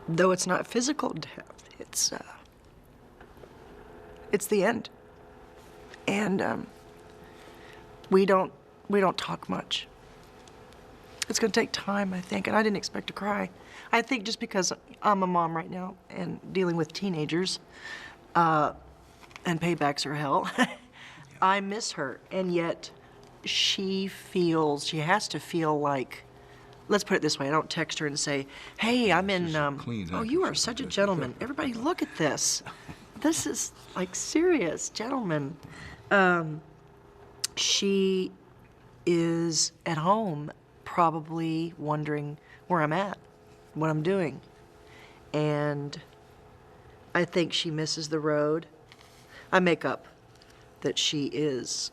Though it's not physical death, it's the end. And we don't talk much. It's gonna take time, I think, and I didn't expect to cry. I think just because I'm a mom right now and dealing with teenagers, and paybacks are hell, I miss her, and yet she has to feel like, let's put it this way, I don't text her and say, hey, I'm in, oh, you are such a gentleman. Everybody look at this. This is like serious, gentleman. She is at home probably wondering where I'm at, what I'm doing. And I think she misses the road. I make up that she is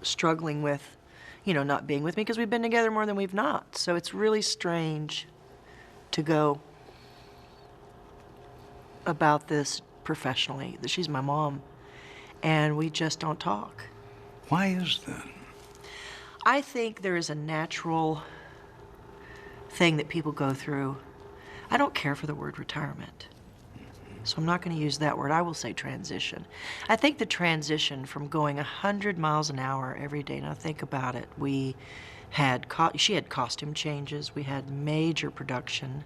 struggling with, not being with me because we've been together more than we've not. So it's really strange to go about this professionally, that she's my mom, and we just don't talk. Why is that? I think there is a natural thing that people go through. I don't care for the word retirement, so I'm not going to use that word. I will say transition. I think the transition from going 100 miles an hour every day, now think about it, she had costume changes, we had major production.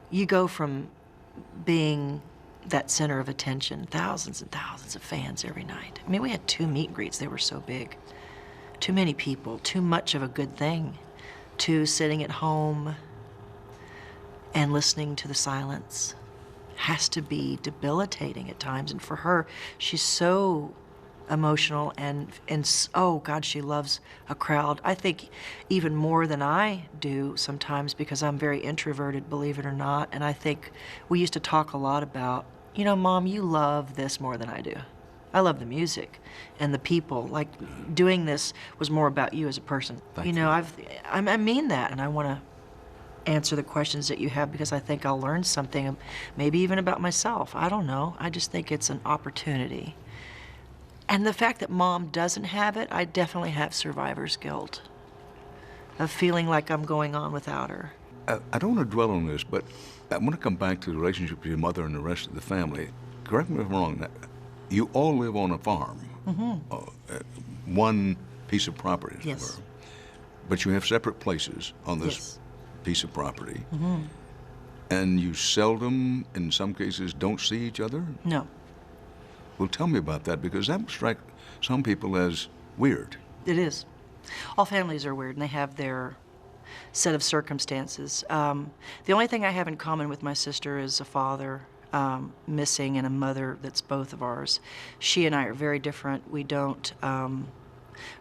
You go from being that center of attention, thousands and thousands of fans every night. I mean, we had 2 meet and greets, they were so big. Too many people, too much of a good thing, to sitting at home and listening to the silence has to be debilitating at times. And for her, she's so emotional and oh God, she loves a crowd. I think even more than I do sometimes because I'm very introverted, believe it or not. And I think we used to talk a lot about, Mom, you love this more than I do. I love the music and the people. Like, doing this was more about you as a person. Thank you. I mean that, and I want to answer the questions that you have because I think I'll learn something, maybe even about myself. I don't know. I just think it's an opportunity. And the fact that Mom doesn't have it, I definitely have survivor's guilt of feeling like I'm going on without her. I don't want to dwell on this, but I want to come back to the relationship with your mother and the rest of the family. Correct me if I'm wrong. You all live on a farm, one piece of property, as Yes. it were. But you have separate places on this Yes. piece of property. And you seldom, in some cases, don't see each other? No. Well, tell me about that, because that would strike some people as weird. It is. All families are weird, and they have their set of circumstances. The only thing I have in common with my sister is a father missing and a mother that's both of ours. She and I are very different. We don't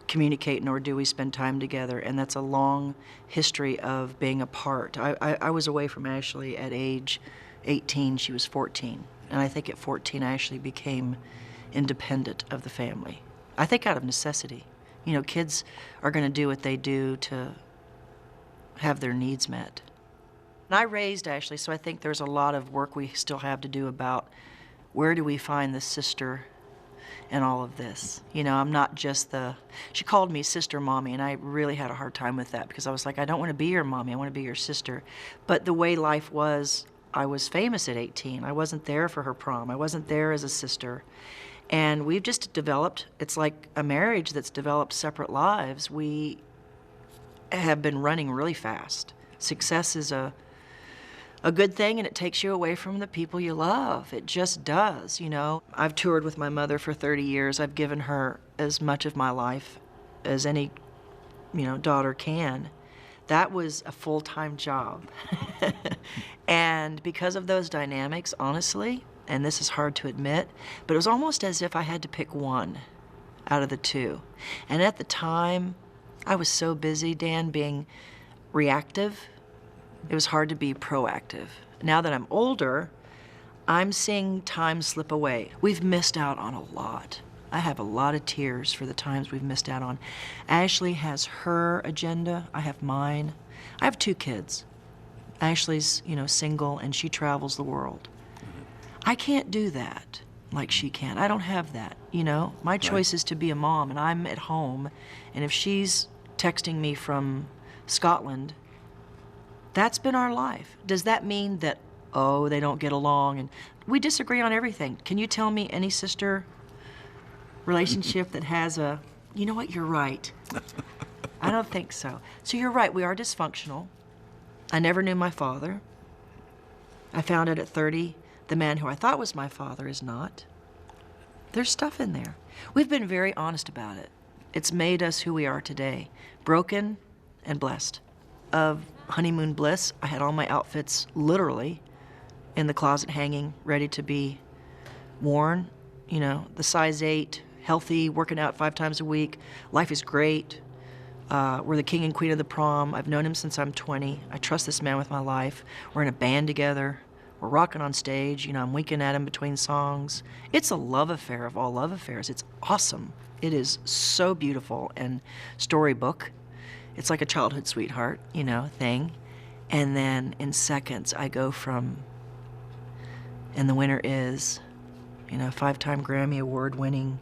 communicate, nor do we spend time together, and that's a long history of being apart. I was away from Ashley at age 18. She was 14. And I think at 14, I actually became independent of the family. I think out of necessity. Kids are going to do what they do to have their needs met. And I raised Ashley, so I think there's a lot of work we still have to do about where do we find the sister in all of this. I'm not just she called me sister mommy, and I really had a hard time with that because I was like, I don't want to be your mommy, I want to be your sister. But the way life was, I was famous at 18. I wasn't there for her prom. I wasn't there as a sister. And we've just developed, it's like a marriage that's developed separate lives. We have been running really fast. Success is a good thing, and it takes you away from the people you love. It just does, I've toured with my mother for 30 years. I've given her as much of my life as any, daughter can. That was a full-time job. And because of those dynamics, honestly, and this is hard to admit, but it was almost as if I had to pick one out of the two. And at the time, I was so busy, Dan, being reactive, it was hard to be proactive. Now that I'm older, I'm seeing time slip away. We've missed out on a lot. I have a lot of tears for the times we've missed out on. Ashley has her agenda, I have mine. I have 2 kids. Ashley's, single, and she travels the world. I can't do that like she can. I don't have that, My choice is to be a mom, and I'm at home, and if she's texting me from Scotland, That's been our life. Does that mean that, oh, they don't get along and we disagree on everything? Can you tell me any sister relationship that has a, you know what, you're right. I don't think so. So you're right, we are dysfunctional. I never knew my father. I found out at 30, the man who I thought was my father is not. There's stuff in there. We've been very honest about it. It's made us who we are today, broken and blessed. Of honeymoon bliss, I had all my outfits literally in the closet hanging, ready to be worn. You know, the size 8, healthy, working out 5 times a week. Life is great. We're the king and queen of the prom. I've known him since I'm 20. I trust this man with my life. We're in a band together. We're rocking on stage. You know, I'm winking at him between songs. It's a love affair of all love affairs. It's awesome. It is so beautiful and storybook. It's like a childhood sweetheart, you know, thing. And then in seconds, I go from, and the winner is, you know, 5-time Grammy Award-winning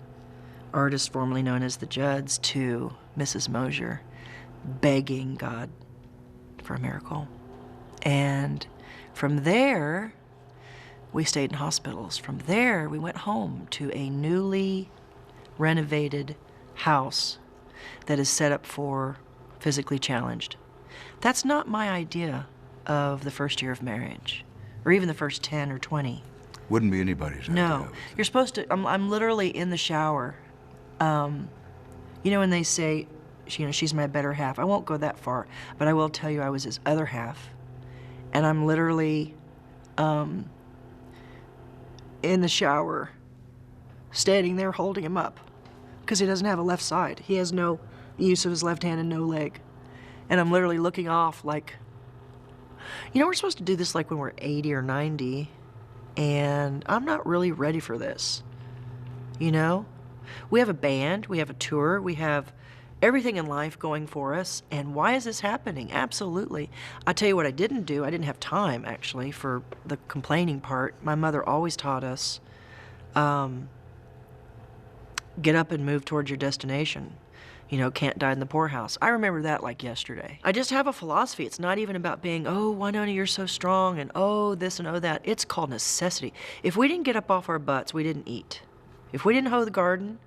artist formerly known as the Judds, to Mrs. Mosier begging God for a miracle. And from there, we stayed in hospitals. From there, we went home to a newly renovated house that is set up for physically challenged. That's not my idea of the first year of marriage, or even the first 10 or 20. Wouldn't be anybody's idea. No, you're supposed to, I'm literally in the shower. You know, when they say, you know, she's my better half. I won't go that far, but I will tell you I was his other half. And I'm literally in the shower, standing there holding him up, because he doesn't have a left side. He has no use of his left hand and no leg. And I'm literally looking off like, you know, we're supposed to do this like when we're 80 or 90, and I'm not really ready for this, you know? We have a band, we have a tour, we have everything in life going for us, and why is this happening? Absolutely. I'll tell you what I didn't do. I didn't have time, actually, for the complaining part. My mother always taught us, get up and move towards your destination. You know, can't die in the poorhouse. I remember that like yesterday. I just have a philosophy. It's not even about being, oh, Wynonna, you're so strong, and oh, this and oh, that. It's called necessity. If we didn't get up off our butts, we didn't eat. If we didn't hoe the garden,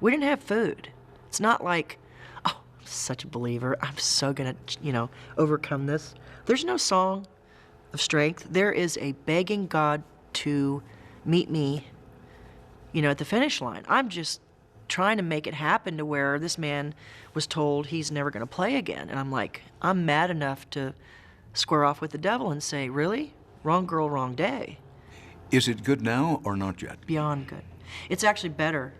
we didn't have food. It's not like, oh, I'm such a believer. I'm so gonna, you know, overcome this. There's no song of strength. There is a begging God to meet me, you know, at the finish line. I'm just trying to make it happen to where this man was told he's never going to play again. And I'm like, I'm mad enough to square off with the devil and say, really? Wrong girl, wrong day. Is it good now or not yet? Beyond good. It's actually better.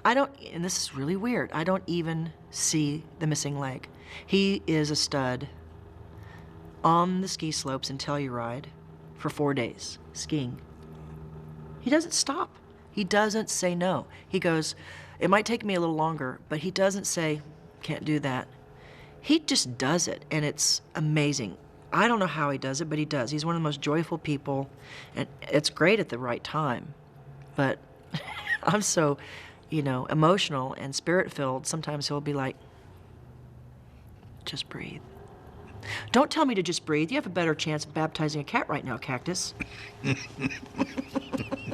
I don't, and this is really weird, I don't even see the missing leg. He is a stud on the ski slopes in Telluride for 4 days, skiing. He doesn't stop. He doesn't say no. He goes, it might take me a little longer, but he doesn't say, can't do that. He just does it, and it's amazing. I don't know how he does it, but he does. He's one of the most joyful people, and it's great at the right time. But I'm so, you know, emotional and spirit-filled. Sometimes he'll be like, just breathe. Don't tell me to just breathe. You have a better chance of baptizing a cat right now, Cactus.